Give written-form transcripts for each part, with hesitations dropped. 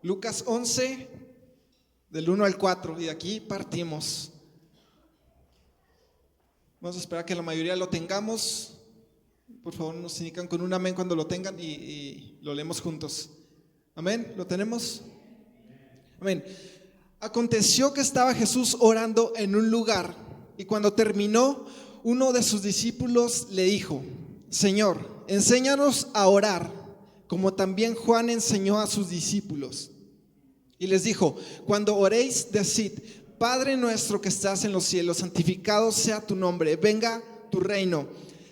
Lucas 11, del 1 al 4, y de aquí partimos. Vamos a esperar que la mayoría lo tengamos. Por favor, nos indican con un amén cuando lo tengan y lo leemos juntos. Amén, ¿lo tenemos? Amén. Aconteció que estaba Jesús orando en un lugar, y cuando terminó, uno de sus discípulos le dijo: Señor, enséñanos a orar, como también Juan enseñó a sus discípulos. Y les dijo: cuando oréis, decid: Padre nuestro que estás en los cielos, santificado sea tu nombre, venga tu reino,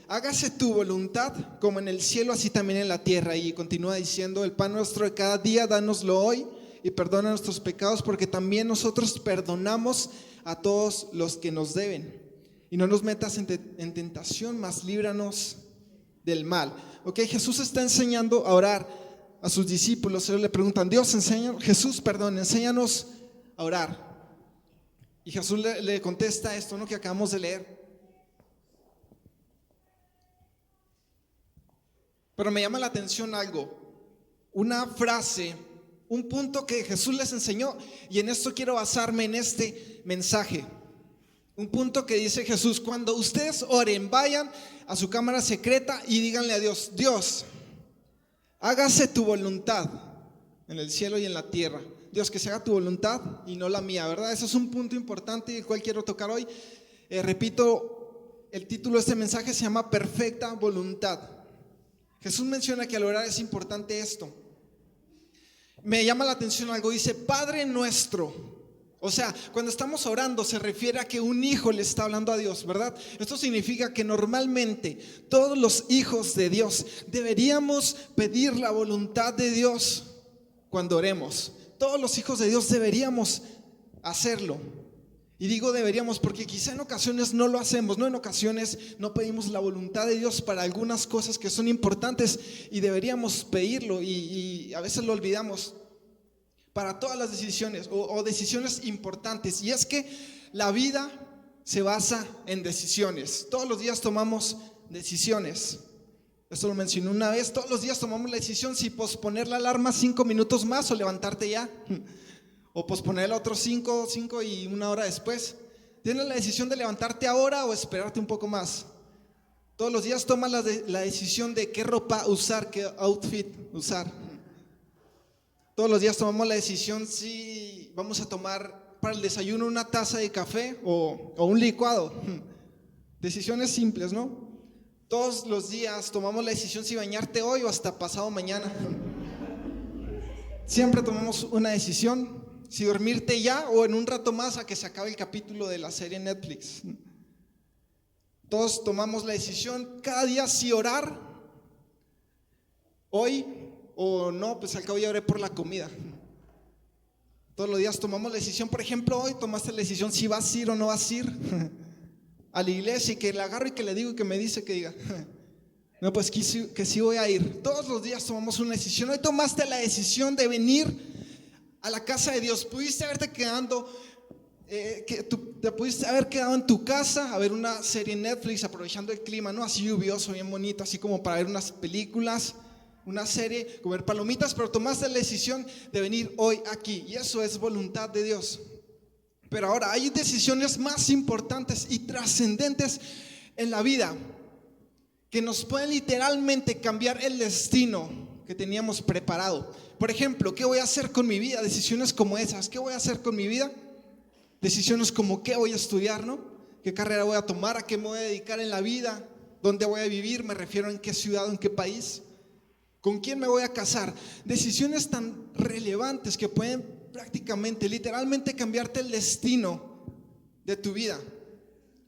hágase tu voluntad como en el cielo, así también en la tierra. Y continúa diciendo: el pan nuestro de cada día, dánoslo hoy, y perdona nuestros pecados, porque también nosotros perdonamos a todos los que nos deben. Y no nos metas en tentación, mas líbranos del mal. Ok, Jesús está enseñando a orar a sus discípulos. Ellos le preguntan: enséñanos a orar. Y Jesús le contesta esto, ¿no?, que acabamos de leer. Pero me llama la atención algo, una frase, un punto que Jesús les enseñó, y en esto quiero basarme en este mensaje. Un punto que dice Jesús: cuando ustedes oren, vayan a su cámara secreta y díganle a Dios: Dios, hágase tu voluntad en el cielo y en la tierra. Dios, que se haga tu voluntad y no la mía, ¿verdad? Eso es un punto importante el cual quiero tocar hoy. Repito, el título de este mensaje se llama Perfecta Voluntad. Jesús menciona que al orar es importante esto. Me llama la atención algo, dice Padre nuestro. O sea, cuando estamos orando se refiere a que un hijo le está hablando a Dios, ¿verdad? Esto significa que normalmente todos los hijos de Dios deberíamos pedir la voluntad de Dios cuando oremos. Todos los hijos de Dios deberíamos hacerlo. Y digo deberíamos porque quizá en ocasiones no lo hacemos, ¿no? En ocasiones no pedimos la voluntad de Dios para algunas cosas que son importantes y deberíamos pedirlo, y a veces lo olvidamos. Para todas las decisiones o decisiones importantes. Y es que la vida se basa en decisiones. Todos los días tomamos decisiones. Esto lo mencioné una vez. Todos los días tomamos la decisión si posponer la alarma 5 minutos más o levantarte ya, o posponerla otros 5 y una hora después. Tienes la decisión de levantarte ahora o esperarte un poco más. Todos los días tomas la decisión de qué ropa usar, qué outfit usar. Todos los días tomamos la decisión si vamos a tomar para el desayuno una taza de café o un licuado. Decisiones simples, ¿no? Todos los días tomamos la decisión si bañarte hoy o hasta pasado mañana. Siempre tomamos una decisión, si dormirte ya o en un rato más a que se acabe el capítulo de la serie Netflix. Todos tomamos la decisión cada día si orar hoy o no, pues al cabo ya oré por la comida. Todos los días tomamos la decisión. Por ejemplo, hoy tomaste la decisión si vas a ir o no vas a ir a la iglesia, y que le agarro y que le digo y que me dice que diga no, pues que sí voy a ir. Todos los días tomamos una decisión. Hoy tomaste la decisión de venir a la casa de Dios. Pudiste haberte quedado te pudiste haber quedado en tu casa a ver una serie en Netflix, aprovechando el clima, ¿no? Así lluvioso, bien bonito, así como para ver unas películas, una serie, comer palomitas, pero tomaste la decisión de venir hoy aquí, y eso es voluntad de Dios. Pero ahora hay decisiones más importantes y trascendentes en la vida que nos pueden literalmente cambiar el destino que teníamos preparado. Por ejemplo, ¿qué voy a hacer con mi vida? Decisiones como esas. ¿Qué voy a hacer con mi vida? Decisiones como qué voy a estudiar, ¿no? ¿Qué carrera voy a tomar? ¿A qué me voy a dedicar en la vida? ¿Dónde voy a vivir? Me refiero en qué ciudad, en qué país. ¿Con quién me voy a casar? Decisiones tan relevantes que pueden prácticamente, literalmente cambiarte el destino de tu vida.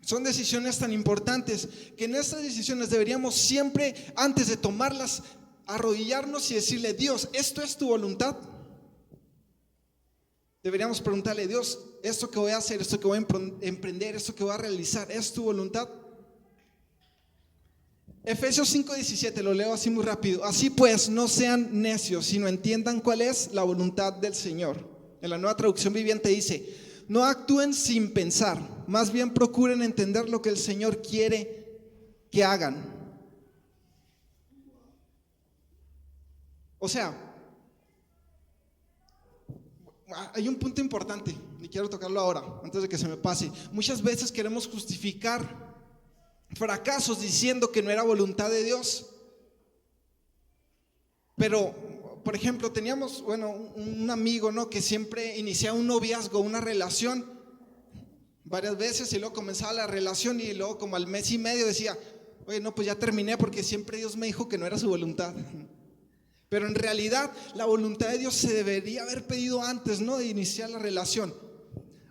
Son decisiones tan importantes que en estas decisiones deberíamos siempre, antes de tomarlas, arrodillarnos y decirle: Dios, ¿esto es tu voluntad? Deberíamos preguntarle: Dios, esto que voy a hacer, esto que voy a emprender, esto que voy a realizar, ¿es tu voluntad? Efesios 5:17, lo leo así muy rápido. Así pues, no sean necios, sino entiendan cuál es la voluntad del Señor. En la Nueva Traducción Viviente dice: no actúen sin pensar, más bien procuren entender lo que el Señor quiere que hagan. O sea, hay un punto importante, y quiero tocarlo ahora, antes de que se me pase. Muchas veces queremos justificar fracasos diciendo que no era voluntad de Dios. Pero, por ejemplo, teníamos, un amigo, ¿no?, que siempre iniciaba un noviazgo, una relación, varias veces, y luego comenzaba la relación y luego como al mes y medio decía, oye, no, pues ya terminé porque siempre Dios me dijo que no era su voluntad. Pero en realidad la voluntad de Dios se debería haber pedido antes, ¿no?, de iniciar la relación.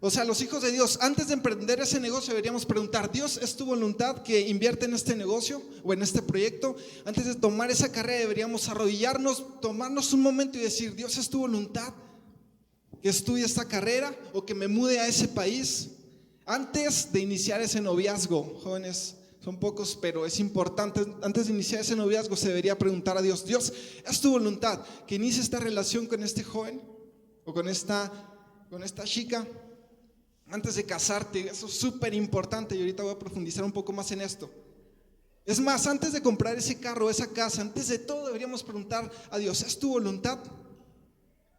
O sea, los hijos de Dios, antes de emprender ese negocio deberíamos preguntar, ¿Dios es tu voluntad que invierte en este negocio o en este proyecto? Antes de tomar esa carrera deberíamos arrodillarnos, tomarnos un momento y decir, ¿Dios es tu voluntad que estudie esta carrera o que me mude a ese país? Antes de iniciar ese noviazgo, jóvenes, son pocos, pero es importante. Antes de iniciar ese noviazgo se debería preguntar a Dios, Dios, ¿es tu voluntad que inicie esta relación con este joven o con esta chica? Antes de casarte, eso es súper importante y ahorita voy a profundizar un poco más en esto. Es más, antes de comprar ese carro, esa casa, antes de todo deberíamos preguntar a Dios, ¿es tu voluntad?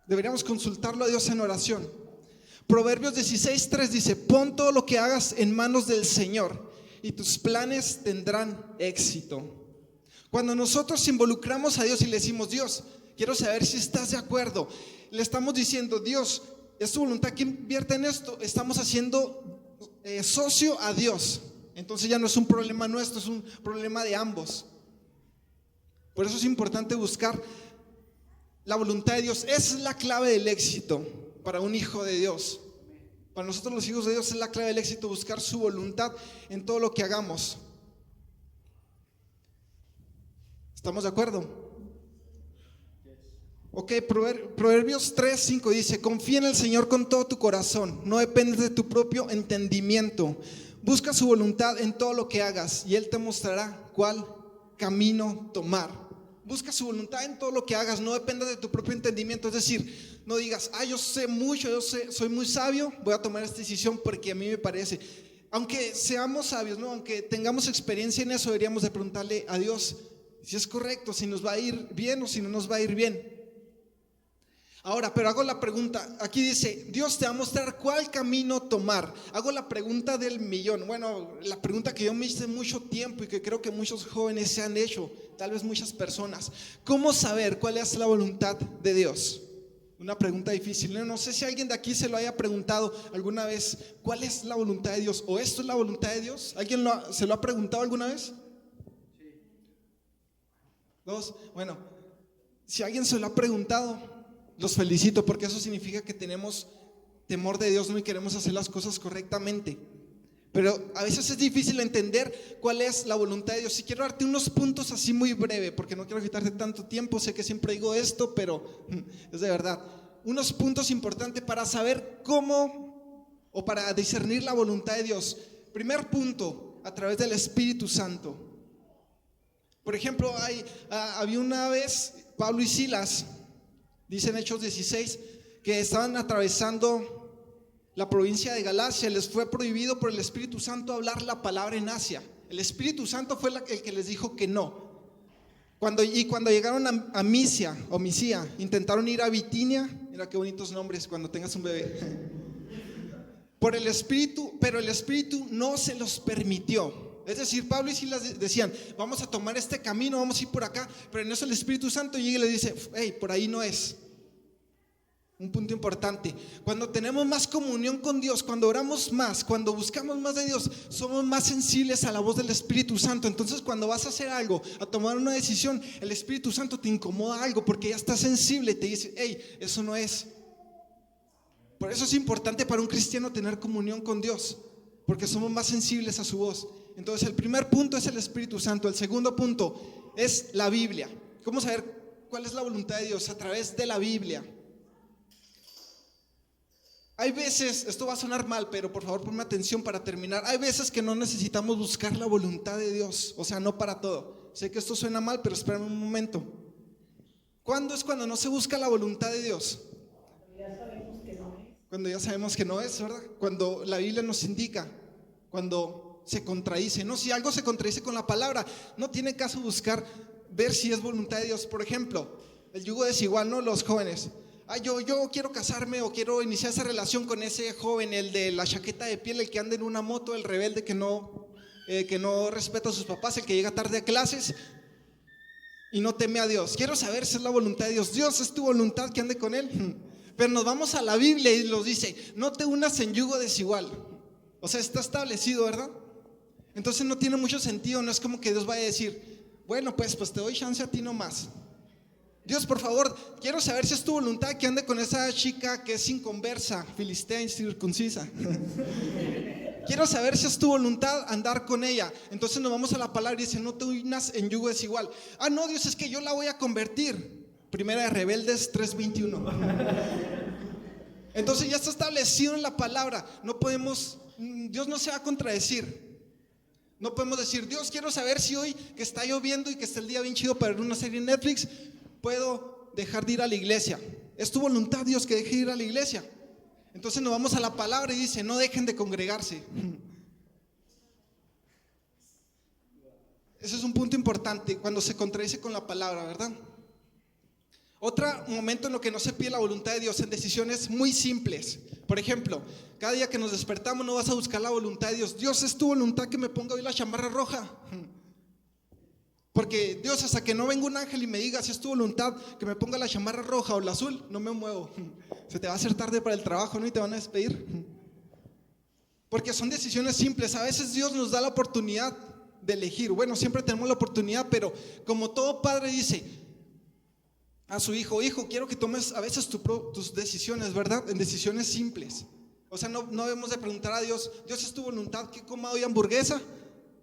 Deberíamos consultarlo a Dios en oración. Proverbios 16:3 dice, pon todo lo que hagas en manos del Señor y tus planes tendrán éxito. Cuando nosotros involucramos a Dios y le decimos, Dios, quiero saber si estás de acuerdo, le estamos diciendo, Dios, es tu voluntad que invierta en esto, estamos haciendo socio a Dios. Entonces ya no es un problema nuestro, es un problema de ambos. Por eso es importante buscar la voluntad de Dios. Esa es la clave del éxito para un hijo de Dios. Para nosotros los hijos de Dios es la clave del éxito, buscar su voluntad en todo lo que hagamos. ¿Estamos de acuerdo? Ok, Proverbios 3:5 dice, confía en el Señor con todo tu corazón, no dependes de tu propio entendimiento. Busca su voluntad en todo lo que hagas y Él te mostrará cuál camino tomar. Busca su voluntad en todo lo que hagas, no dependas de tu propio entendimiento. Es decir, no digas, yo sé mucho, soy muy sabio, voy a tomar esta decisión porque a mí me parece. Aunque seamos sabios, ¿no?, aunque tengamos experiencia en eso, deberíamos de preguntarle a Dios si es correcto, si nos va a ir bien o si no nos va a ir bien. Ahora, pero hago la pregunta, aquí dice, Dios te va a mostrar cuál camino tomar. Hago la pregunta del millón. Bueno, la pregunta que yo me hice mucho tiempo y que creo que muchos jóvenes se han hecho, tal vez muchas personas. ¿Cómo saber cuál es la voluntad de Dios? Una pregunta difícil. No sé si alguien de aquí se lo haya preguntado alguna vez, ¿cuál es la voluntad de Dios? ¿O esto es la voluntad de Dios? ¿Alguien se lo ha preguntado alguna vez? Sí. ¿Dos? Bueno, si alguien se lo ha preguntado, los felicito porque eso significa que tenemos temor de Dios, ¿no?, y queremos hacer las cosas correctamente. Pero a veces es difícil entender cuál es la voluntad de Dios. Y quiero darte unos puntos así muy breve, porque no quiero quitarte tanto tiempo. Sé que siempre digo esto, pero es de verdad. Unos puntos importantes para saber cómo o para discernir la voluntad de Dios. Primer punto, a través del Espíritu Santo. Por ejemplo, había una vez Pablo y Silas, dice en Hechos 16, que estaban atravesando la provincia de Galacia. Les fue prohibido por el Espíritu Santo hablar la palabra en Asia. El Espíritu Santo fue el que les dijo que no. Cuando llegaron a Misia, intentaron ir a Bitinia. Mira qué bonitos nombres cuando tengas un bebé. Pero el Espíritu no se los permitió. Es decir, Pablo y Silas decían, vamos a tomar este camino, vamos a ir por acá, pero en eso el Espíritu Santo llega y le dice, hey, por ahí no es. Un punto importante, cuando tenemos más comunión con Dios, cuando oramos más, cuando buscamos más de Dios, somos más sensibles a la voz del Espíritu Santo. Entonces cuando vas a hacer algo, a tomar una decisión, el Espíritu Santo te incomoda algo porque ya estás sensible, te dice, hey, eso no es. Por eso es importante para un cristiano tener comunión con Dios, porque somos más sensibles a su voz. Entonces el primer punto es el Espíritu Santo. El segundo punto es la Biblia. ¿Cómo saber cuál es la voluntad de Dios? A través de la Biblia. Hay veces, esto va a sonar mal, pero por favor ponme atención para terminar. Hay veces que no necesitamos buscar la voluntad de Dios, o sea, no para todo. Sé que esto suena mal, pero espérame un momento. ¿Cuándo es cuando no se busca la voluntad de Dios? Cuando ya sabemos que no es, ¿verdad? Cuando la Biblia nos indica, cuando se contradice, ¿no? Si algo se contradice con la palabra, no tiene caso buscar, ver si es voluntad de Dios. Por ejemplo, el yugo desigual, ¿no? Los jóvenes. yo quiero casarme o quiero iniciar esa relación con ese joven, el de la chaqueta de piel, el que anda en una moto, el rebelde que no respeta a sus papás, el que llega tarde a clases y no teme a Dios. Quiero saber si es la voluntad de Dios. Dios, ¿es tu voluntad que ande con él? Pero nos vamos a la Biblia y nos dice, no te unas en yugo desigual. O sea, está establecido, ¿verdad? Entonces no tiene mucho sentido. No es como que Dios vaya a decir, bueno, pues te doy chance a ti nomás. Dios, por favor, quiero saber si es tu voluntad que ande con esa chica que es inconversa, filistea, incircuncisa. Quiero saber si es tu voluntad andar con ella. Entonces nos vamos a la palabra y dice, no te unas en yugo desigual. No, Dios, es que yo la voy a convertir. Primera de Rebeldes 3:21. Entonces ya está establecido en la palabra. Dios no se va a contradecir. No podemos decir, Dios, quiero saber si hoy que está lloviendo y que está el día bien chido para ver una serie en Netflix, puedo dejar de ir a la iglesia. Es tu voluntad, Dios, que deje de ir a la iglesia. Entonces nos vamos a la palabra y dice, no dejen de congregarse. Ese es un punto importante cuando se contradice con la palabra, ¿verdad? Otro momento en lo que no se pide la voluntad de Dios en decisiones muy simples. Por ejemplo, cada día que nos despertamos no vas a buscar la voluntad de Dios. Dios, ¿es tu voluntad que me ponga hoy la chamarra roja? Porque Dios, hasta que no venga un ángel y me diga si es tu voluntad que me ponga la chamarra roja o la azul, no me muevo. Se te va a hacer tarde para el trabajo, ¿no? Y te van a despedir. Porque son decisiones simples. A veces Dios nos da la oportunidad de elegir. Bueno, siempre tenemos la oportunidad, pero como todo padre dice a su hijo, quiero que tomes a veces tus decisiones, ¿verdad? En decisiones simples. O sea, no debemos de preguntar a Dios, Dios, ¿es tu voluntad que coma hoy hamburguesa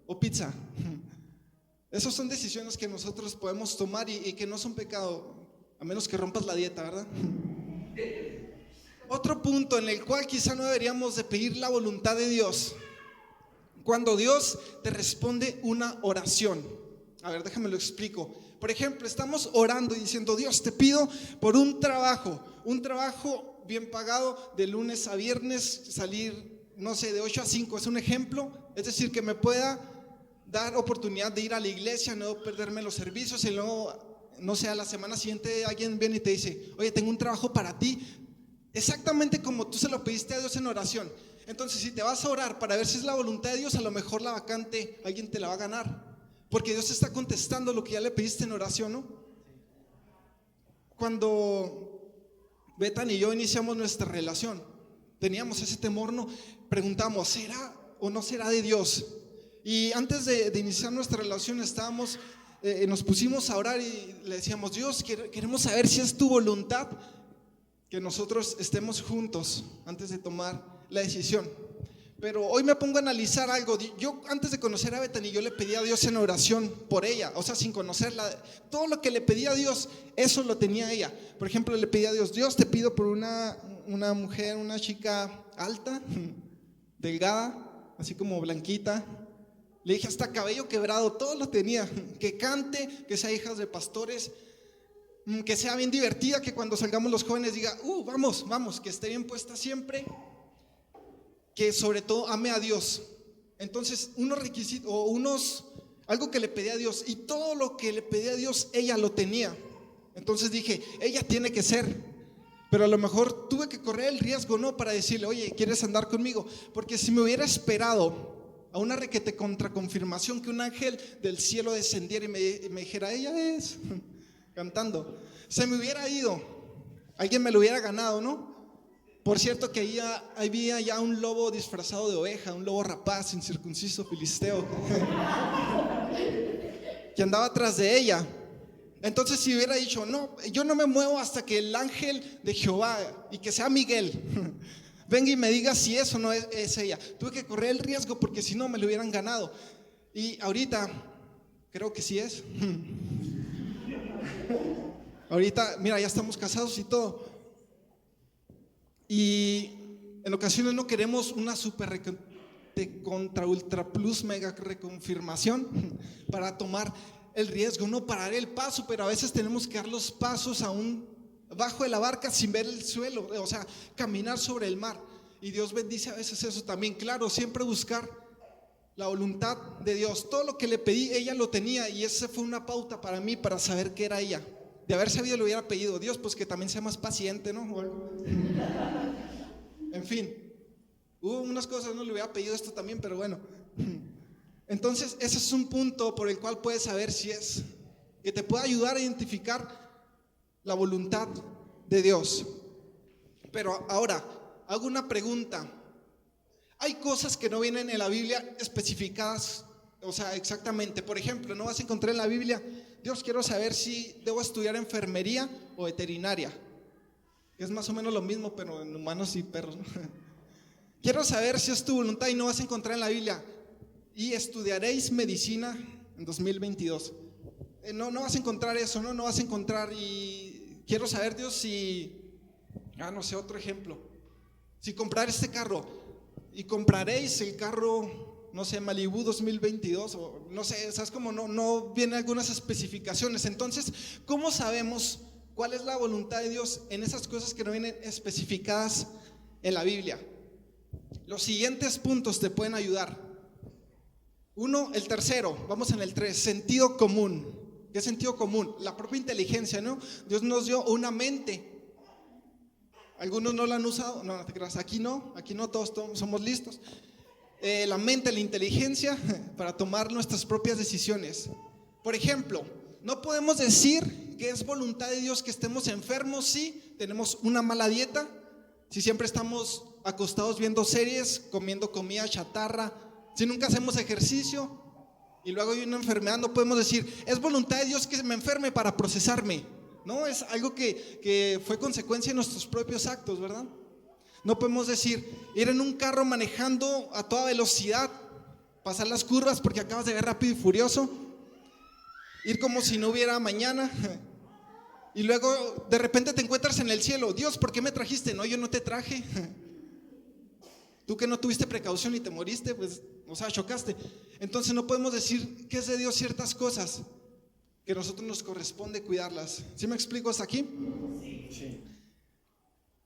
o pizza? Esas son decisiones que nosotros podemos tomar y que no son pecado, a menos que rompas la dieta, ¿verdad? Otro punto en el cual quizá no deberíamos de pedir la voluntad de Dios, cuando Dios te responde una oración. A ver, déjame lo explico. Por ejemplo, estamos orando y diciendo, Dios, te pido por un trabajo bien pagado, de lunes a viernes, salir, no sé, de 8 a 5, es un ejemplo. Es decir, que me pueda dar oportunidad de ir a la iglesia, no perderme los servicios y luego, no sé, a la semana siguiente alguien viene y te dice, oye, tengo un trabajo para ti, exactamente como tú se lo pediste a Dios en oración. Entonces, si te vas a orar para ver si es la voluntad de Dios, a lo mejor la vacante alguien te la va a ganar, porque Dios está contestando lo que ya le pediste en oración, ¿no? Cuando Betan y yo iniciamos nuestra relación, teníamos ese temor, ¿no? Preguntamos, ¿será o no será de Dios? Y antes de iniciar nuestra relación nos pusimos a orar y le decíamos, Dios, queremos saber si es tu voluntad que nosotros estemos juntos antes de tomar la decisión. Pero hoy me pongo a analizar algo. Yo antes de conocer a Bethany, yo le pedí a Dios en oración por ella, o sea, sin conocerla. Todo lo que le pedí a Dios, eso lo tenía ella. Por ejemplo, le pedí a Dios, Dios, te pido por una mujer, una chica alta, delgada, así como blanquita. Le dije hasta cabello quebrado, todo lo tenía. Que cante, que sea hija de pastores, que sea bien divertida, que cuando salgamos los jóvenes diga, vamos, que esté bien puesta siempre, que sobre todo ame a Dios. Entonces, unos requisitos algo que le pedí a Dios, y todo lo que le pedí a Dios, ella lo tenía. Entonces dije, ella tiene que ser. Pero a lo mejor tuve que correr el riesgo, ¿no? Para decirle, oye, ¿quieres andar conmigo? Porque si me hubiera esperado a una requete contraconfirmación que un ángel del cielo descendiera y me dijera, ella es, cantando, se me hubiera ido, alguien me lo hubiera ganado, ¿no? Por cierto que ahí había ya un lobo disfrazado de oveja, un lobo rapaz, incircunciso, filisteo, que andaba atrás de ella. Entonces si hubiera dicho, no, yo no me muevo hasta que el ángel de Jehová, y que sea Miguel, venga y me diga si eso no es ella. Tuve que correr el riesgo porque si no me lo hubieran ganado. Y ahorita creo que sí es. Ahorita, mira, ya estamos casados y todo. Y en ocasiones no queremos una super contra ultra plus mega reconfirmación para tomar el riesgo, no parar el paso, pero a veces tenemos que dar los pasos aún bajo de la barca sin ver el suelo, o sea, caminar sobre el mar. Y Dios bendice a veces eso también. Claro, siempre buscar la voluntad de Dios. Todo lo que le pedí, ella lo tenía, y esa fue una pauta para mí para saber que era ella. De haber sabido le hubiera pedido, Dios, pues que también sea más paciente, ¿no? O algo. En fin, hubo unas cosas, no le hubiera pedido esto también, pero bueno. Entonces, ese es un punto por el cual puedes saber si es, que te puede ayudar a identificar la voluntad de Dios. Pero ahora, hago una pregunta. Hay cosas que no vienen en la Biblia especificadas, o sea, exactamente. Por ejemplo, no vas a encontrar en la Biblia, Dios, quiero saber si debo estudiar enfermería o veterinaria. Es más o menos lo mismo, pero en humanos y perros, ¿no? Quiero saber si es tu voluntad y no vas a encontrar en la Biblia, y estudiaréis medicina en 2022. No vas a encontrar eso, no vas a encontrar. Y quiero saber, Dios, si, no sé, otro ejemplo. Si comprar este carro, y compraréis el carro, no sé, Malibu 2022, o no sé, ¿sabes cómo? No vienen algunas especificaciones. Entonces, ¿cómo sabemos cuál es la voluntad de Dios en esas cosas que no vienen especificadas en la Biblia? Los siguientes puntos te pueden ayudar. Uno, el tercero, vamos en el 3, sentido común. ¿Qué es sentido común? La propia inteligencia, ¿no? Dios nos dio una mente. Algunos no la han usado, no te creas, aquí no, todos somos listos. La mente, la inteligencia para tomar nuestras propias decisiones. Por ejemplo, no podemos decir que es voluntad de Dios que estemos enfermos si tenemos una mala dieta, si siempre estamos acostados viendo series, comiendo comida chatarra, si nunca hacemos ejercicio y luego hay una enfermedad. No podemos decir, es voluntad de Dios que me enferme para procesarme. No, es algo que fue consecuencia de nuestros propios actos, ¿verdad? No podemos decir, ir en un carro manejando a toda velocidad, pasar las curvas porque acabas de ver Rápido y Furioso, ir como si no hubiera mañana, y luego de repente te encuentras en el cielo. Dios, ¿por qué me trajiste? No, yo no te traje. Tú que no tuviste precaución y te moriste, pues, o sea, chocaste. Entonces no podemos decir que es de Dios ciertas cosas, que a nosotros nos corresponde cuidarlas. ¿Sí me explico hasta aquí? Sí.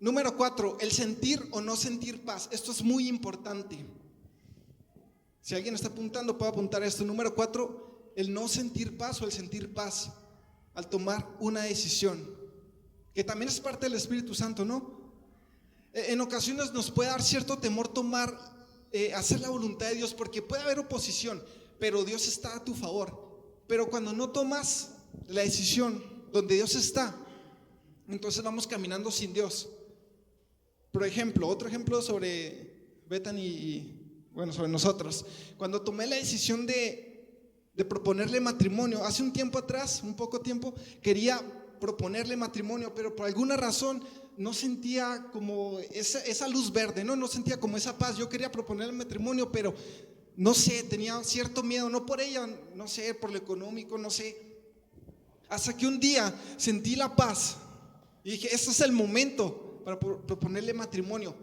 Número 4, el sentir o no sentir paz. Esto es muy importante. Si alguien está apuntando, puede apuntar esto. Número 4, el no sentir paz o el sentir paz al tomar una decisión, que también es parte del Espíritu Santo, ¿no? En ocasiones nos puede dar cierto temor hacer la voluntad de Dios, porque puede haber oposición, pero Dios está a tu favor. Pero cuando no tomas la decisión donde Dios está, entonces vamos caminando sin Dios. Por ejemplo, otro ejemplo sobre Bethany y sobre nosotros. Cuando tomé la decisión de proponerle matrimonio, hace un tiempo atrás, un poco tiempo, quería proponerle matrimonio, pero por alguna razón no sentía como esa luz verde, no sentía como esa paz. Yo quería proponerle matrimonio, pero no sé, tenía cierto miedo, no por ella, no sé, por lo económico, no sé. Hasta que un día sentí la paz y dije, este es el momento para proponerle matrimonio.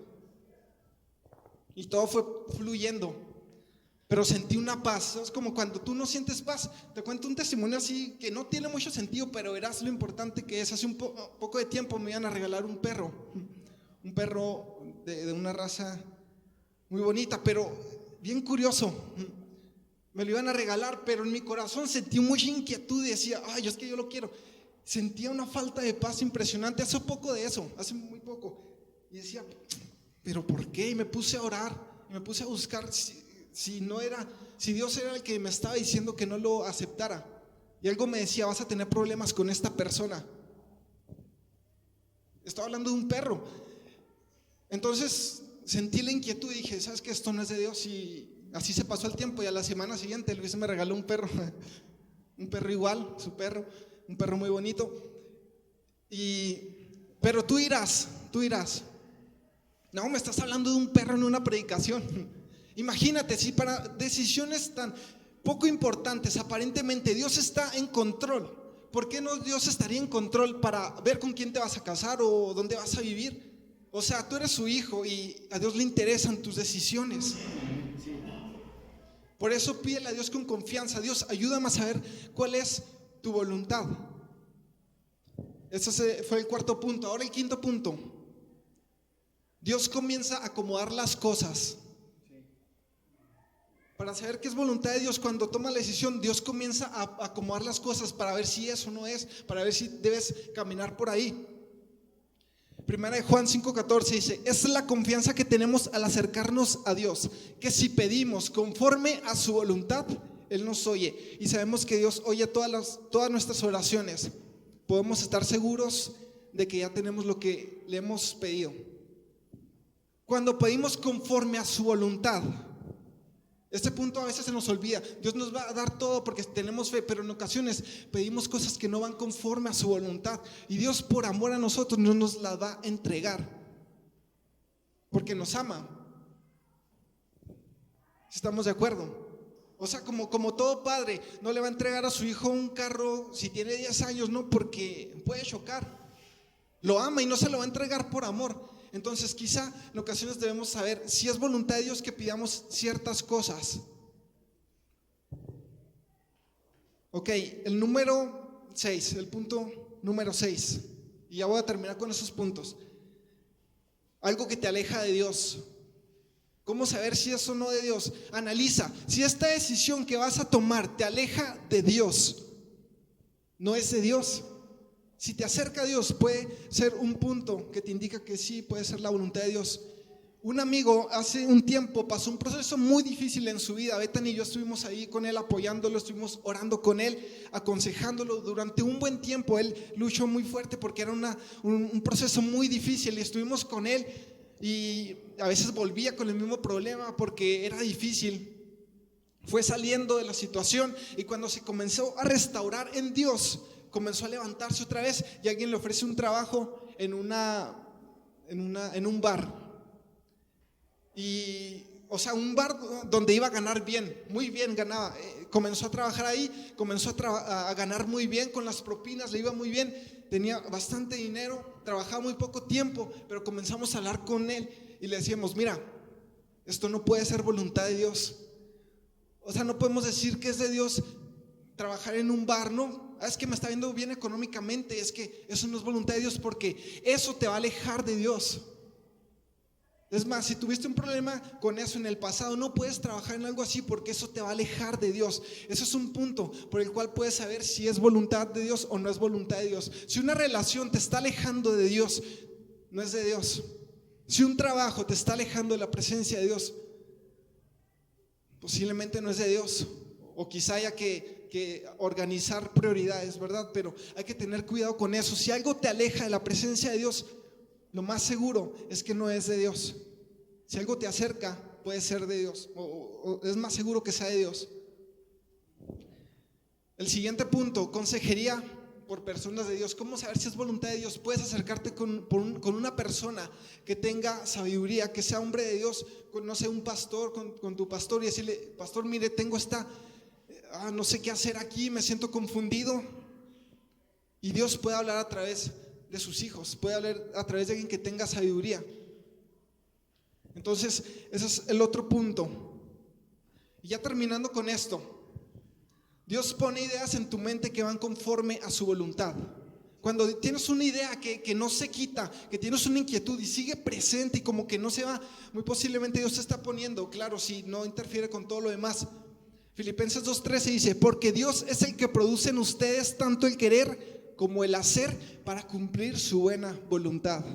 Y todo fue fluyendo, pero sentí una paz. Es como cuando tú no sientes paz. Te cuento un testimonio así que no tiene mucho sentido, pero verás lo importante que es. Hace un poco de tiempo me iban a regalar un perro de una raza muy bonita, pero bien curioso. Me lo iban a regalar, pero en mi corazón sentí mucha inquietud y decía, ay, es que yo lo quiero. Sentía una falta de paz impresionante. Hace muy poco. Y decía, pero ¿por qué? Y me puse a orar, y me puse a buscar si Dios era el que me estaba diciendo que no lo aceptara. Y algo me decía, vas a tener problemas con esta persona. Estaba hablando de un perro. Entonces sentí la inquietud y dije, ¿sabes qué? Esto no es de Dios. Y así se pasó el tiempo, y a la semana siguiente Luis me regaló un perro. Un perro igual, su perro, un perro muy bonito. Pero tú dirás, no, me estás hablando de un perro en una predicación. Imagínate, si para decisiones tan poco importantes aparentemente Dios está en control, ¿por qué no Dios estaría en control para ver con quién te vas a casar o dónde vas a vivir? O sea, tú eres su hijo y a Dios le interesan tus decisiones. Por eso pídele a Dios con confianza. Dios, ayúdame a saber cuál es tu voluntad. Ese fue el cuarto punto. Ahora el quinto punto. Dios comienza a acomodar las cosas. Para saber qué es voluntad de Dios, cuando toma la decisión, Dios comienza a acomodar las cosas para ver si es o no es, para ver si debes caminar por ahí. Primera de Juan 5:14 dice: esa es la confianza que tenemos al acercarnos a Dios, que si pedimos conforme a su voluntad, Él nos oye. Y sabemos que Dios oye todas nuestras oraciones. Podemos estar seguros de que ya tenemos lo que le hemos pedido. Cuando pedimos conforme a su voluntad, este punto a veces se nos olvida. Dios nos va a dar todo porque tenemos fe, pero en ocasiones pedimos cosas que no van conforme a su voluntad, y Dios, por amor a nosotros, no nos las va a entregar porque nos ama. ¿Estamos de acuerdo? O sea, como todo padre no le va a entregar a su hijo un carro si tiene 10 años, no, porque puede chocar. Lo ama y no se lo va a entregar por amor. Entonces quizá en ocasiones debemos saber si es voluntad de Dios que pidamos ciertas cosas. Ok, el número 6, el punto número 6, y ya voy a terminar con esos puntos. Algo que te aleja de Dios. ¿Cómo saber si es o no de Dios? Analiza, si esta decisión que vas a tomar te aleja de Dios, no es de Dios. Si te acerca a Dios, puede ser un punto que te indica que sí, puede ser la voluntad de Dios. Un amigo hace un tiempo pasó un proceso muy difícil en su vida. Bethany y yo estuvimos ahí con él, apoyándolo, estuvimos orando con él, aconsejándolo durante un buen tiempo. Él luchó muy fuerte porque era un proceso muy difícil, y estuvimos con él, y a veces volvía con el mismo problema porque era difícil. Fue saliendo de la situación, y cuando se comenzó a restaurar en Dios, comenzó a levantarse otra vez, y alguien le ofrece un trabajo en un bar. Y, o sea, un bar donde iba a ganar bien, muy bien ganaba. Comenzó a trabajar ahí, comenzó a ganar muy bien con las propinas, le iba muy bien, tenía bastante dinero, trabajaba muy poco tiempo, pero comenzamos a hablar con él y le decíamos: mira, esto no puede ser voluntad de Dios. O sea, no podemos decir que es de Dios trabajar en un bar, no. Es que me está viendo bien económicamente, es que eso no es voluntad de Dios, porque eso te va a alejar de Dios. Es más, si tuviste un problema con eso en el pasado, no puedes trabajar en algo así, porque eso te va a alejar de Dios. Eso es un punto por el cual puedes saber si es voluntad de Dios o no es voluntad de Dios. Si una relación te está alejando de Dios, no es de Dios. Si un trabajo te está alejando de la presencia de Dios, posiblemente no es de Dios. O quizá haya que organizar prioridades, ¿verdad? Pero hay que tener cuidado con eso. Si algo te aleja de la presencia de Dios, lo más seguro es que no es de Dios. Si algo te acerca, puede ser de Dios, o es más seguro que sea de Dios. El siguiente punto: consejería por personas de Dios. ¿Cómo saber si es voluntad de Dios? Puedes acercarte con una persona que tenga sabiduría, que sea hombre de Dios, no sé, un pastor, con tu pastor, y decirle: pastor, mire, tengo no sé qué hacer aquí, me siento confundido. Y Dios puede hablar a través de sus hijos, puede hablar a través de alguien que tenga sabiduría. Entonces, ese es el otro punto. Y ya terminando con esto, Dios pone ideas en tu mente que van conforme a su voluntad. Cuando tienes una idea que no se quita, que tienes una inquietud y sigue presente y como que no se va, muy posiblemente Dios te está poniendo, claro, si no interfiere con todo lo demás. Filipenses 2:13 dice: porque Dios es el que produce en ustedes tanto el querer como el hacer para cumplir su buena voluntad.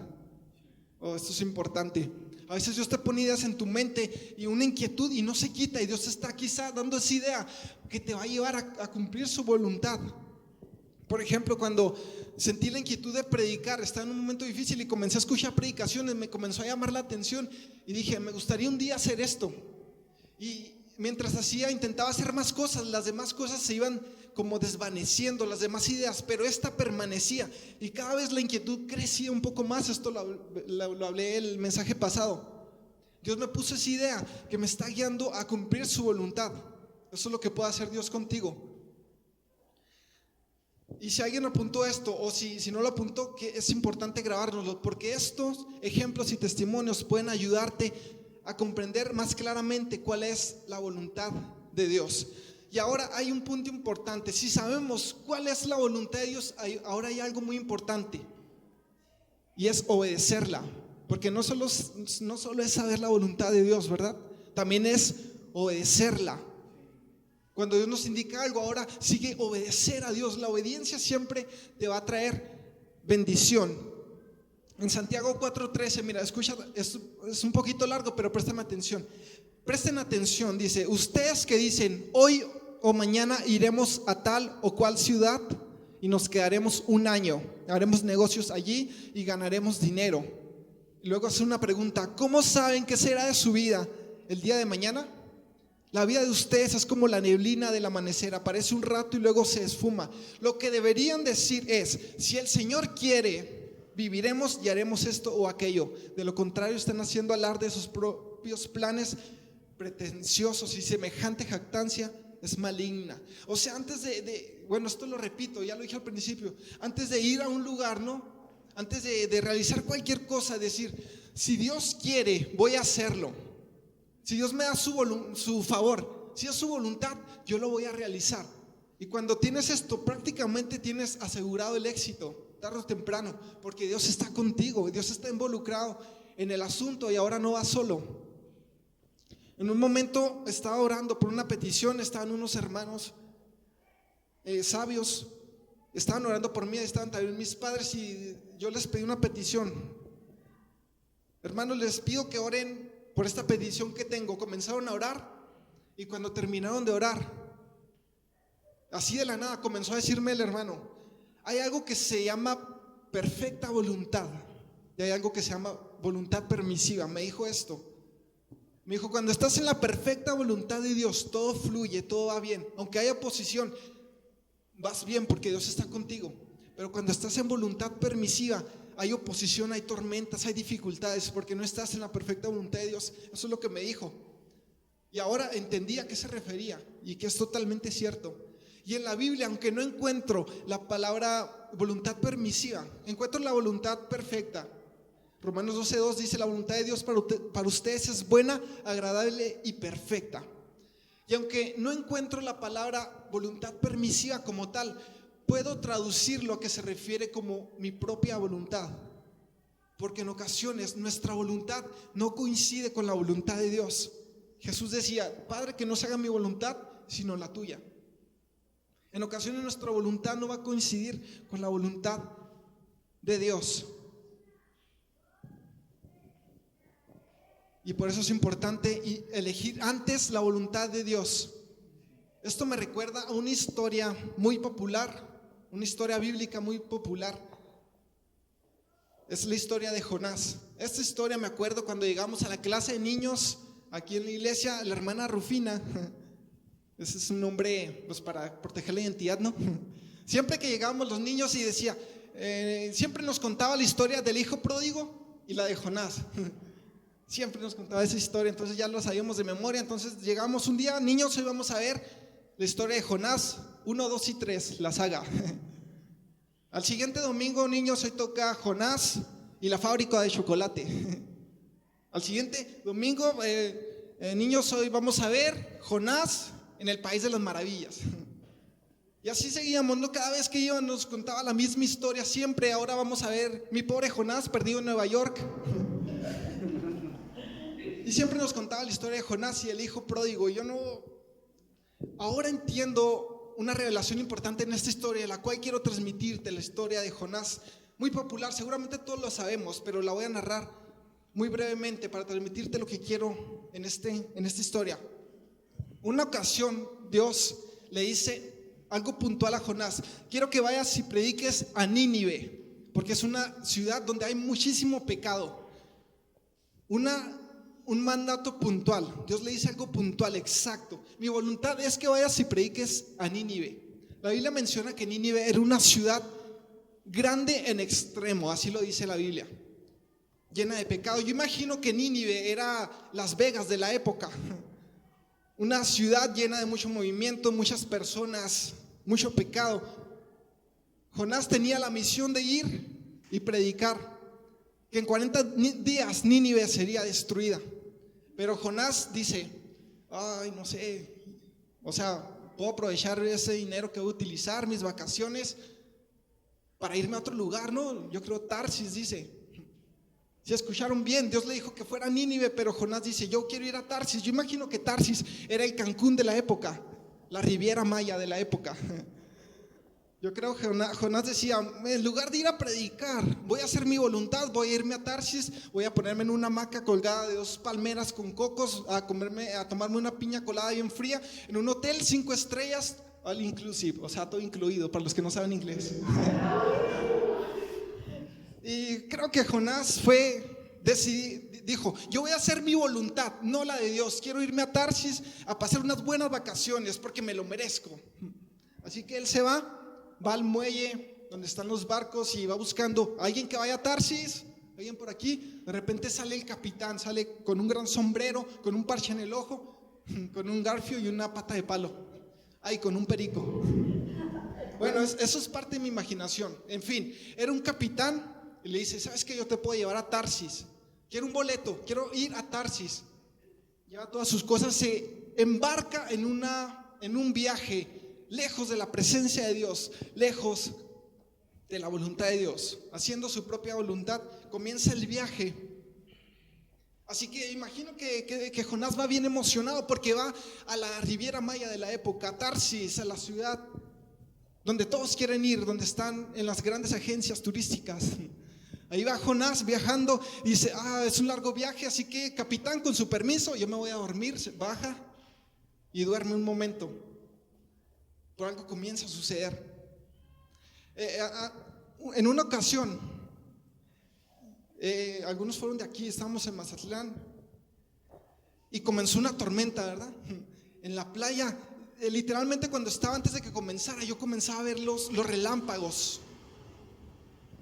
Esto es importante. A veces Dios te pone ideas en tu mente y una inquietud y no se quita, y Dios está quizá dando esa idea que te va a llevar a cumplir su voluntad. Por ejemplo, cuando sentí la inquietud de predicar, estaba en un momento difícil y comencé a escuchar predicaciones, me comenzó a llamar la atención y dije: me gustaría un día hacer esto. Y mientras intentaba hacer más cosas, las demás cosas se iban como desvaneciendo, las demás ideas, pero esta permanecía, y cada vez la inquietud crecía un poco más. Esto lo hablé el mensaje pasado. Dios me puso esa idea que me está guiando a cumplir su voluntad. Eso es lo que puede hacer Dios contigo. Y si alguien apuntó esto, o si no lo apuntó, que es importante grabárnoslo, porque estos ejemplos y testimonios pueden ayudarte a comprender más claramente cuál es la voluntad de Dios. Y ahora hay un punto importante: si sabemos cuál es la voluntad de Dios, ahora hay algo muy importante, y es obedecerla. Porque no solo es saber la voluntad de Dios, ¿verdad? También es obedecerla. Cuando Dios nos indica algo, ahora sigue obedecer a Dios. La obediencia siempre te va a traer bendición. En Santiago 4:13, mira, escucha, es un poquito largo, pero préstame atención. Presten atención, dice: ustedes que dicen, hoy o mañana iremos a tal o cual ciudad y nos quedaremos un año, haremos negocios allí y ganaremos dinero. Y luego hace una pregunta: ¿cómo saben qué será de su vida el día de mañana? La vida de ustedes es como la neblina del amanecer, aparece un rato y luego se esfuma. Lo que deberían decir es: si el Señor quiere, viviremos y haremos esto o aquello. De lo contrario, están haciendo alarde de sus propios planes pretenciosos, y semejante jactancia es maligna. O sea, antes bueno, esto lo repito, ya lo dije al principio, antes de ir a un lugar, ¿no? Antes de realizar cualquier cosa, decir: si Dios quiere, voy a hacerlo. Si Dios me da su favor, si es su voluntad, yo lo voy a realizar. Y cuando tienes esto, prácticamente tienes asegurado el éxito, tarde o temprano, porque Dios está contigo, Dios está involucrado en el asunto y ahora no vas solo. En un momento estaba orando por una petición, estaban unos hermanos sabios, estaban orando por mí, estaban también mis padres, y yo les pedí una petición. Hermanos, les pido que oren por esta petición que tengo. Comenzaron a orar, y cuando terminaron de orar, así de la nada comenzó a decirme el hermano: hay algo que se llama perfecta voluntad y hay algo que se llama voluntad permisiva. Me dijo esto. Me dijo: cuando estás en la perfecta voluntad de Dios, todo fluye, todo va bien. Aunque haya oposición, vas bien porque Dios está contigo. Pero cuando estás en voluntad permisiva, hay oposición, hay tormentas, hay dificultades, porque no estás en la perfecta voluntad de Dios. Eso es lo que me dijo. Y ahora entendí a qué se refería, y que es totalmente cierto. Y en la Biblia, aunque no encuentro la palabra voluntad permisiva, encuentro la voluntad perfecta. Romanos 12:2 dice: la voluntad de Dios para ustedes es buena, agradable y perfecta. Y aunque no encuentro la palabra voluntad permisiva como tal, puedo traducir lo que se refiere como mi propia voluntad, porque en ocasiones nuestra voluntad no coincide con la voluntad de Dios. Jesús decía: Padre, que no se haga mi voluntad sino la tuya. En ocasiones nuestra voluntad no va a coincidir con la voluntad de Dios, y por eso es importante elegir antes la voluntad de Dios. Esto me recuerda a una historia muy popular, una historia bíblica muy popular. Es la historia de Jonás. Esta historia me acuerdo cuando llegamos a la clase de niños aquí en la iglesia, la hermana Rufina, ese es un nombre pues para proteger la identidad, ¿no? Siempre que llegábamos los niños y decía, siempre nos contaba la historia del hijo pródigo y la de Jonás. Siempre nos contaba esa historia, entonces ya lo sabíamos de memoria. Entonces llegamos un día: niños, hoy vamos a ver la historia de Jonás 1, 2 y 3, la saga. Al siguiente domingo: niños, hoy toca Jonás y la fábrica de chocolate. Al siguiente domingo: niños, hoy vamos a ver Jonás en el país de las maravillas. Y así seguíamos, ¿no? Cada vez que iban nos contaba la misma historia siempre. Ahora vamos a ver mi pobre Jonás perdido en Nueva York. Y siempre nos contaba la historia de Jonás y el hijo pródigo. Y ahora entiendo una revelación importante en esta historia, la cual quiero transmitirte, la historia de Jonás. Muy popular, seguramente todos lo sabemos, pero la voy a narrar muy brevemente para transmitirte lo que quiero en esta historia. Una ocasión Dios le dice algo puntual a Jonás: quiero que vayas y prediques a Nínive, porque es una ciudad donde hay muchísimo pecado. Un mandato puntual. Dios le dice algo puntual, exacto: mi voluntad es que vayas y prediques a Nínive. La Biblia menciona que Nínive era una ciudad grande en extremo, así lo dice la Biblia, llena de pecado. Yo imagino que Nínive era Las Vegas de la época, una ciudad llena de mucho movimiento, muchas personas, mucho pecado. Jonás tenía la misión de ir y predicar que en 40 días Nínive sería destruida. Pero Jonás dice: ay, no sé, o sea, puedo aprovechar ese dinero que voy a utilizar, mis vacaciones, para irme a otro lugar, ¿no? Yo creo Tarsis, dice. Si escucharon bien, Dios le dijo que fuera a Nínive, pero Jonás dice, yo quiero ir a Tarsis. Yo imagino que Tarsis era el Cancún de la época, la Riviera Maya de la época. Yo creo que Jonás decía, en lugar de ir a predicar, voy a hacer mi voluntad, voy a irme a Tarsis, voy a ponerme en una hamaca colgada de 2 palmeras con cocos, a tomarme una piña colada bien fría, en un hotel 5 estrellas, all inclusive, o sea, todo incluido, para los que no saben inglés. Y creo que Jonás dijo, yo voy a hacer mi voluntad, no la de Dios. Quiero irme a Tarsis a pasar unas buenas vacaciones porque me lo merezco. Así que él se va al muelle donde están los barcos y va buscando a alguien que vaya a Tarsis. ¿Alguien por aquí? De repente sale el capitán, sale con un gran sombrero, con un parche en el ojo, con un garfio y una pata de palo. Ay, con un perico. Bueno, eso es parte de mi imaginación. En fin, era un capitán. Y le dice, ¿sabes qué? Yo te puedo llevar a Tarsis. Quiero un boleto, quiero ir a Tarsis. Lleva todas sus cosas, se embarca en un viaje lejos de la presencia de Dios, lejos de la voluntad de Dios, haciendo su propia voluntad. Comienza el viaje. Así que imagino que Jonás va bien emocionado porque va a la Riviera Maya de la época, a Tarsis, a la ciudad donde todos quieren ir, donde están en las grandes agencias turísticas. Ahí va Jonás viajando y dice, es un largo viaje, así que capitán, con su permiso, yo me voy a dormir. Se baja y duerme un momento. Por algo comienza a suceder. En una ocasión, algunos fueron de aquí, estábamos en Mazatlán y comenzó una tormenta, ¿verdad? En la playa, literalmente cuando estaba antes de que comenzara, yo comenzaba a ver los relámpagos.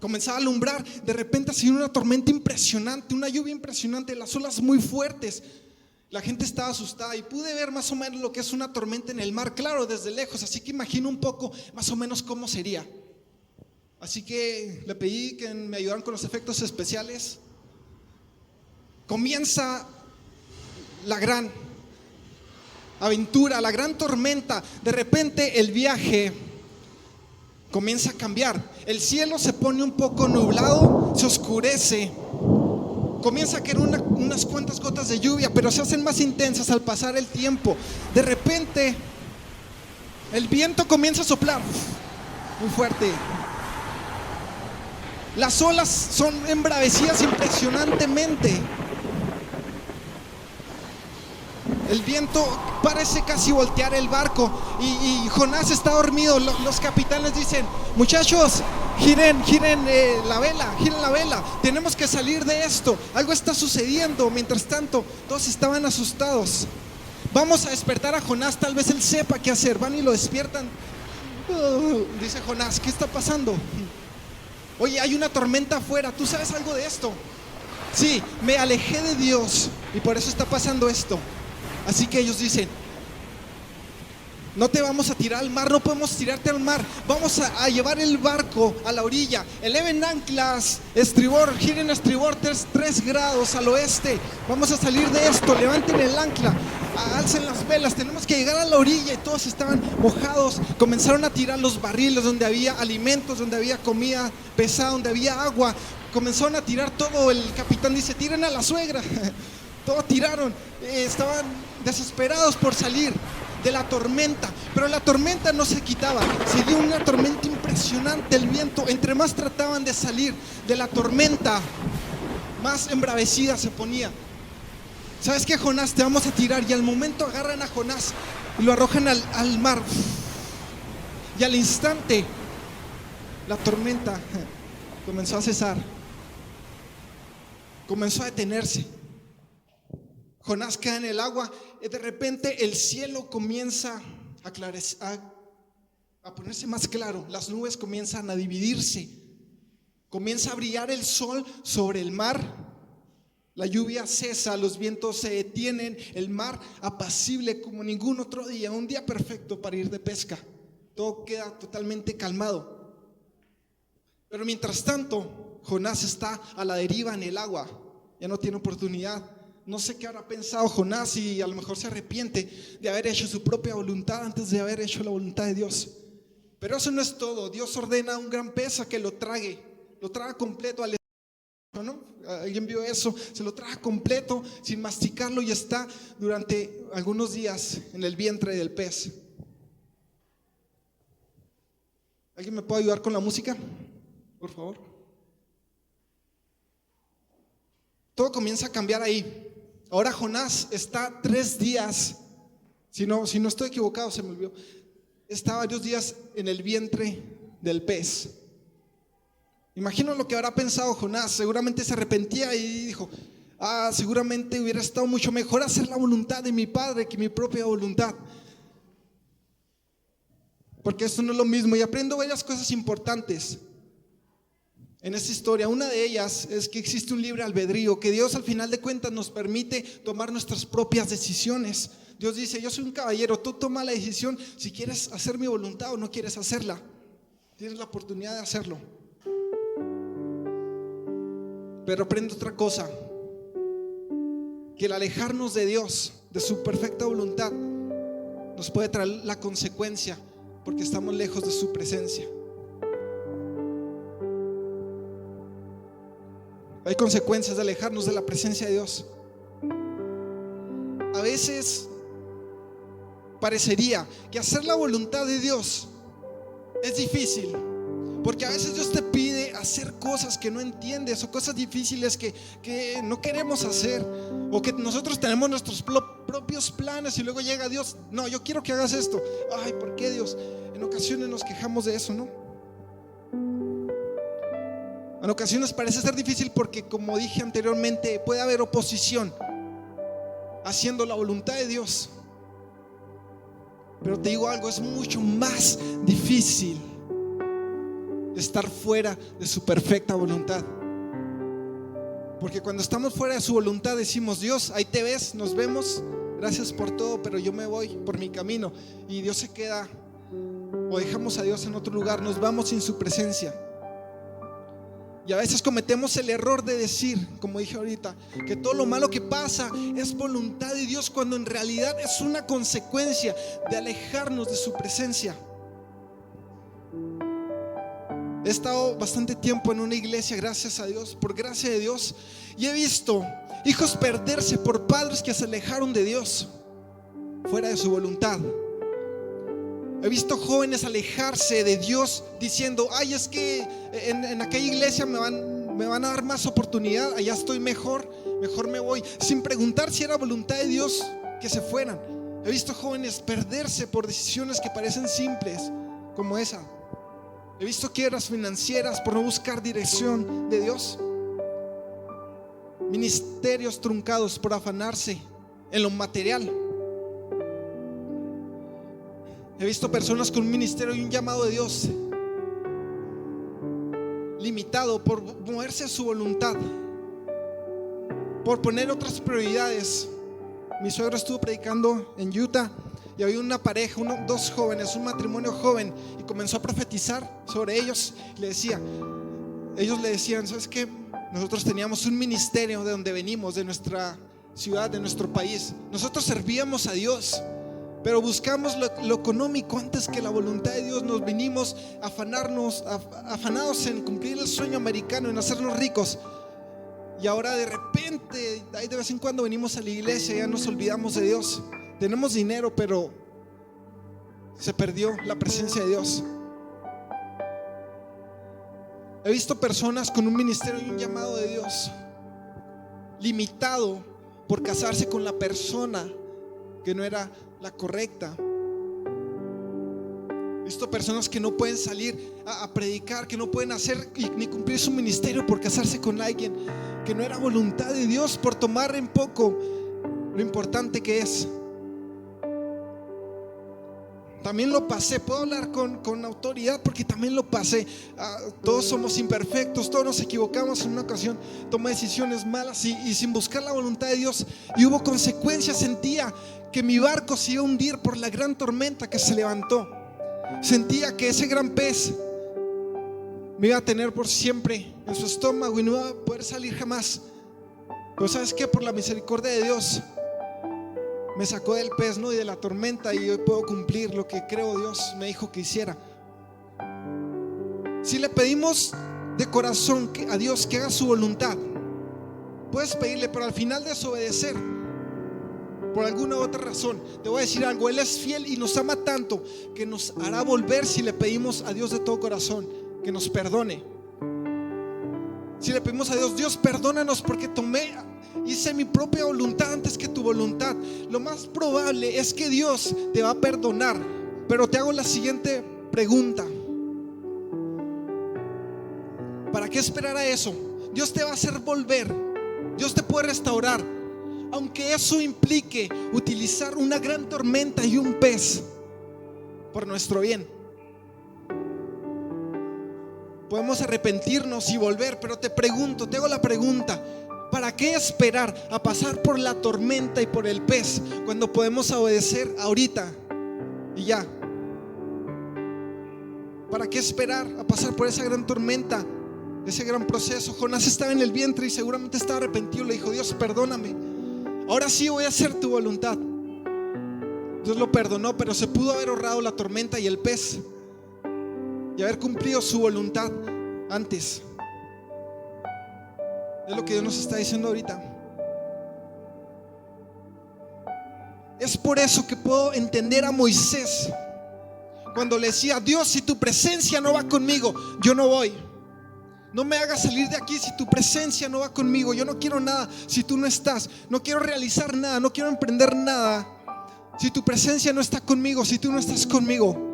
Comenzaba a alumbrar, de repente hacía una tormenta impresionante, una lluvia impresionante, las olas muy fuertes. La gente estaba asustada y pude ver más o menos lo que es una tormenta en el mar, claro, desde lejos, así que imagino un poco más o menos cómo sería. Así que le pedí que me ayudaran con los efectos especiales. Comienza la gran aventura, la gran tormenta. De repente el viaje comienza a cambiar. El cielo se pone un poco nublado, se oscurece. Comienza a caer unas cuantas gotas de lluvia, pero se hacen más intensas al pasar el tiempo. De repente, el viento comienza a soplar muy fuerte. Las olas son embravecidas impresionantemente. El viento parece casi voltear el barco y Jonás está dormido. Los capitanes dicen, muchachos, giren la vela, tenemos que salir de esto, algo está sucediendo. Mientras tanto, todos estaban asustados. Vamos a despertar a Jonás, tal vez él sepa qué hacer. Van y lo despiertan. Dice Jonás, ¿qué está pasando? Oye, hay una tormenta afuera, ¿tú sabes algo de esto? Sí, me alejé de Dios y por eso está pasando esto. Así que ellos dicen, no te vamos a tirar al mar, no podemos tirarte al mar, vamos a llevar el barco a la orilla. Eleven anclas, estribor, giren a estribor 3 grados al oeste. Vamos a salir de esto, levanten el ancla, alcen las velas, tenemos que llegar a la orilla. Y todos estaban mojados, comenzaron a tirar los barriles donde había alimentos, donde había comida pesada, donde había agua. Comenzaron a tirar todo. El capitán dice, tiren a la suegra. Todos tiraron, estaban desesperados por salir de la tormenta, pero la tormenta no se quitaba, seguía una tormenta impresionante. El viento, entre más trataban de salir de la tormenta, más embravecida se ponía. ¿Sabes qué, Jonás? Te vamos a tirar. Y al momento agarran a Jonás y lo arrojan al mar, y al instante la tormenta comenzó a cesar, comenzó a detenerse. Jonás queda en el agua y de repente el cielo comienza a ponerse más claro. Las nubes comienzan a dividirse, comienza a brillar el sol sobre el mar. La lluvia cesa, los vientos se detienen, el mar apacible como ningún otro día, un día perfecto para ir de pesca. Todo queda totalmente calmado. Pero mientras tanto, Jonás está a la deriva en el agua, ya no tiene oportunidad. No sé qué habrá pensado Jonás y a lo mejor se arrepiente de haber hecho su propia voluntad antes de haber hecho la voluntad de Dios. Pero eso no es todo. Dios ordena a un gran pez a que lo traga completo al cacho, ¿no? Alguien vio eso, se lo traga completo sin masticarlo y está durante algunos días en el vientre del pez. ¿Alguien me puede ayudar con la música? Por favor. Todo comienza a cambiar ahí. Ahora Jonás está 3 días, si no estoy equivocado, se me olvidó, está varios días en el vientre del pez. Imagino lo que habrá pensado Jonás. Seguramente se arrepentía y dijo: seguramente hubiera estado mucho mejor hacer la voluntad de mi padre que mi propia voluntad, porque esto no es lo mismo. Y aprendo varias cosas importantes en esta historia. Una de ellas es que existe un libre albedrío, que Dios al final de cuentas nos permite tomar nuestras propias decisiones. Dios dice: yo soy un caballero, tú toma la decisión si quieres hacer mi voluntad o no quieres hacerla. Tienes la oportunidad de hacerlo. Pero aprendo otra cosa, que el alejarnos de Dios, de su perfecta voluntad, nos puede traer la consecuencia, porque estamos lejos de su presencia. Hay consecuencias de alejarnos de la presencia de Dios. A veces parecería que hacer la voluntad de Dios es difícil, porque a veces Dios te pide hacer cosas que no entiendes, o cosas difíciles que no queremos hacer, o que nosotros tenemos nuestros propios planes y luego llega Dios: no, yo quiero que hagas esto. Ay, ¿por qué, Dios? En ocasiones nos quejamos de eso, ¿no? En ocasiones parece ser difícil porque, como dije anteriormente, puede haber oposición haciendo la voluntad de Dios. Pero te digo algo, es mucho más difícil estar fuera de su perfecta voluntad, porque cuando estamos fuera de su voluntad decimos: Dios, ahí te ves, nos vemos, gracias por todo, pero yo me voy por mi camino. Y Dios se queda, o dejamos a Dios en otro lugar, nos vamos sin su presencia. Y a veces cometemos el error de decir, como dije ahorita, que todo lo malo que pasa es voluntad de Dios, cuando en realidad es una consecuencia de alejarnos de su presencia. He estado bastante tiempo en una iglesia, gracias a Dios, por gracia de Dios, y he visto hijos perderse por padres que se alejaron de Dios, fuera de su voluntad. He visto jóvenes alejarse de Dios diciendo: ay, es que en aquella iglesia me van a dar más oportunidad, allá estoy mejor me voy, sin preguntar si era voluntad de Dios que se fueran. He visto jóvenes perderse por decisiones que parecen simples como esa. He visto quiebras financieras por no buscar dirección de Dios. Ministerios truncados por afanarse en lo material. He visto personas con un ministerio y un llamado de Dios limitado por moverse a su voluntad, por poner otras prioridades. Mi suegro estuvo predicando en Utah y había una pareja, dos jóvenes, un matrimonio joven, y comenzó a profetizar sobre ellos. Ellos le decían: ¿sabes qué? Nosotros teníamos un ministerio de donde venimos, de nuestra ciudad, de nuestro país. Nosotros servíamos a Dios, pero buscamos lo económico antes que la voluntad de Dios. Nos vinimos afanados en cumplir el sueño americano, en hacernos ricos. Y ahora de repente, ahí de vez en cuando venimos a la iglesia y ya nos olvidamos de Dios. Tenemos dinero, pero se perdió la presencia de Dios. He visto personas con un ministerio y un llamado de Dios limitado por casarse con la persona que no era la correcta. He visto personas que no pueden salir a predicar, que no pueden hacer ni cumplir su ministerio por casarse con alguien que no era voluntad de Dios, por tomar en poco lo importante que es. También lo pasé, puedo hablar con autoridad porque también lo pasé. Todos somos imperfectos, todos nos equivocamos. En una ocasión tomé decisiones malas y sin buscar la voluntad de Dios, y hubo consecuencias. Sentía que mi barco se iba a hundir por la gran tormenta que se levantó. Sentía que ese gran pez me iba a tener por siempre en su estómago y no iba a poder salir jamás. Pero ¿sabes qué? Por la misericordia de Dios me sacó del pez, ¿no? Y de la tormenta, y hoy puedo cumplir lo que creo Dios me dijo que hiciera. Si le pedimos de corazón a Dios que haga su voluntad. Puedes pedirle, pero al final desobedecer por alguna otra razón. Te voy a decir algo: Él es fiel y nos ama tanto que nos hará volver si le pedimos a Dios de todo corazón que nos perdone. Si le pedimos a Dios: Dios, perdónanos porque hice mi propia voluntad antes que tu voluntad. Lo más probable es que Dios te va a perdonar, pero te hago la siguiente pregunta: ¿para qué esperar a eso? Dios te va a hacer volver, Dios te puede restaurar, aunque eso implique utilizar una gran tormenta y un pez por nuestro bien. Podemos arrepentirnos y volver, pero te hago la pregunta: ¿para qué esperar a pasar por la tormenta y por el pez cuando podemos obedecer ahorita y ya? ¿Para qué esperar a pasar por esa gran tormenta, ese gran proceso? Jonás estaba en el vientre y seguramente estaba arrepentido. Le dijo: Dios, perdóname, ahora sí voy a hacer tu voluntad. Dios lo perdonó, pero se pudo haber ahorrado la tormenta y el pez y haber cumplido su voluntad antes. Es lo que Dios nos está diciendo ahorita. Es por eso que puedo entender a Moisés cuando le decía: Dios, si tu presencia no va conmigo, yo no voy. No me hagas salir de aquí si tu presencia no va conmigo. Yo no quiero nada si tú no estás. No quiero realizar nada, no quiero emprender nada si tu presencia no está conmigo, si tú no estás conmigo.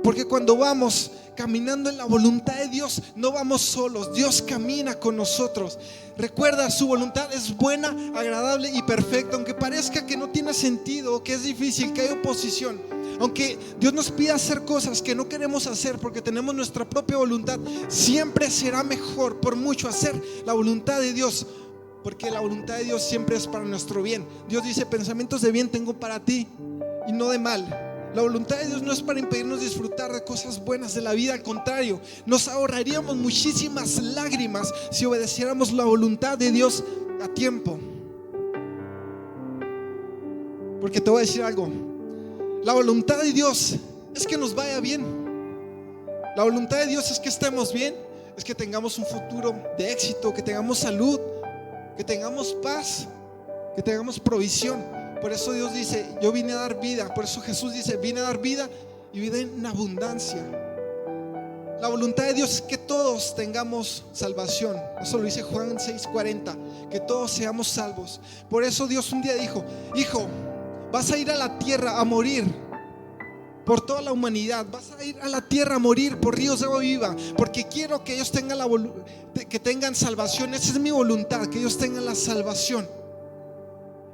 Porque cuando vamos caminando en la voluntad de Dios, no vamos solos. Dios camina con nosotros. Recuerda, su voluntad es buena, agradable y perfecta. Aunque parezca que no tiene sentido, que es difícil, que hay oposición, aunque Dios nos pida hacer cosas que no queremos hacer porque tenemos nuestra propia voluntad, siempre será mejor por mucho hacer la voluntad de Dios, porque la voluntad de Dios siempre es para nuestro bien. Dios dice: pensamientos de bien tengo para ti y no de mal. La voluntad de Dios no es para impedirnos disfrutar de cosas buenas de la vida. Al contrario, nos ahorraríamos muchísimas lágrimas si obedeciéramos la voluntad de Dios a tiempo. Porque te voy a decir algo: la voluntad de Dios es que nos vaya bien. La voluntad de Dios es que estemos bien, es que tengamos un futuro de éxito, que tengamos salud, que tengamos paz, que tengamos provisión. Por eso Dios dice: yo vine a dar vida. Por eso Jesús dice: vine a dar vida y vida en abundancia. La voluntad de Dios es que todos tengamos salvación. Eso lo dice Juan 6:40, que todos seamos salvos. Por eso Dios un día dijo: hijo, vas a ir a la tierra a morir por toda la humanidad. Vas a ir a la tierra a morir por ríos de agua viva, porque quiero que ellos tengan que tengan salvación. Esa es mi voluntad, que ellos tengan la salvación.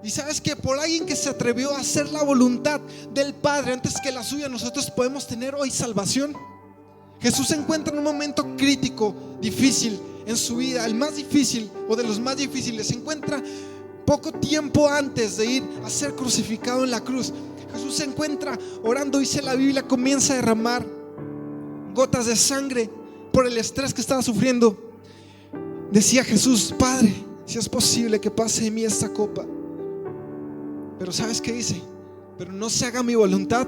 Y sabes que por alguien que se atrevió a hacer la voluntad del Padre antes que la suya, nosotros podemos tener hoy salvación. Jesús se encuentra en un momento crítico, difícil en su vida, el más difícil o de los más difíciles. Se encuentra poco tiempo antes de ir a ser crucificado en la cruz. Jesús se encuentra orando, dice la Biblia, comienza a derramar gotas de sangre por el estrés que estaba sufriendo. Decía Jesús: Padre, si es posible que pase de mí esta copa. Pero ¿sabes qué dice? Pero no se haga mi voluntad,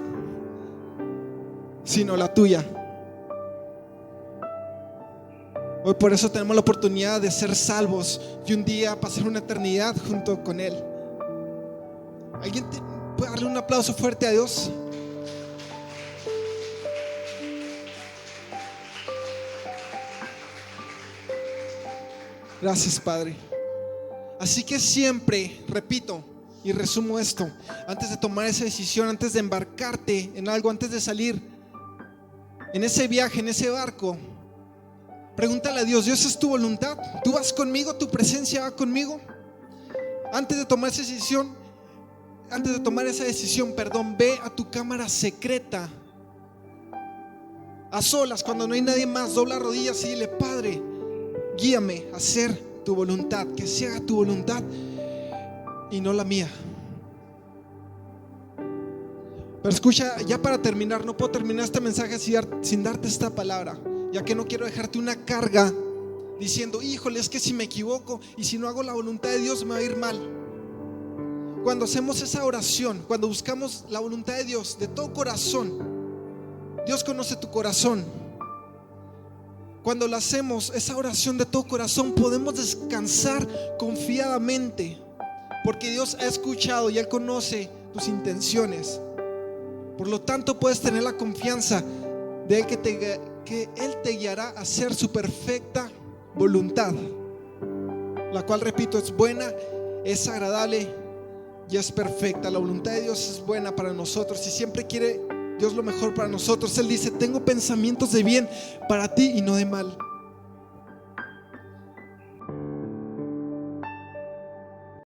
sino la tuya. Hoy por eso tenemos la oportunidad de ser salvos y un día pasar una eternidad junto con Él. ¿Alguien puede darle un aplauso fuerte a Dios? Gracias, Padre. Así que siempre, repito y resumo esto: antes de tomar esa decisión, antes de embarcarte en algo, antes de salir en ese viaje, en ese barco, pregúntale a Dios: Dios, ¿es tu voluntad? ¿Tú vas conmigo? ¿Tu presencia va conmigo? Antes de tomar esa decisión, ve a tu cámara secreta, a solas, cuando no hay nadie más. Dobla rodillas y dile: Padre, guíame a hacer tu voluntad, que se haga tu voluntad y no la mía. Pero escucha, ya para terminar, no puedo terminar este mensaje sin darte esta palabra, ya que no quiero dejarte una carga diciendo: híjole, es que si me equivoco y si no hago la voluntad de Dios me va a ir mal. Cuando hacemos esa oración, cuando buscamos la voluntad de Dios de todo corazón, Dios conoce tu corazón. cuando lo hacemos, esa oración de todo corazón, podemos descansar confiadamente, porque Dios ha escuchado y Él conoce tus intenciones. Por lo tanto, puedes tener la confianza de Él que Él te guiará a hacer su perfecta voluntad, la cual, repito, es buena, es agradable y es perfecta. La voluntad de Dios es buena para nosotros y siempre quiere Dios lo mejor para nosotros. Él dice: tengo pensamientos de bien para ti y no de mal.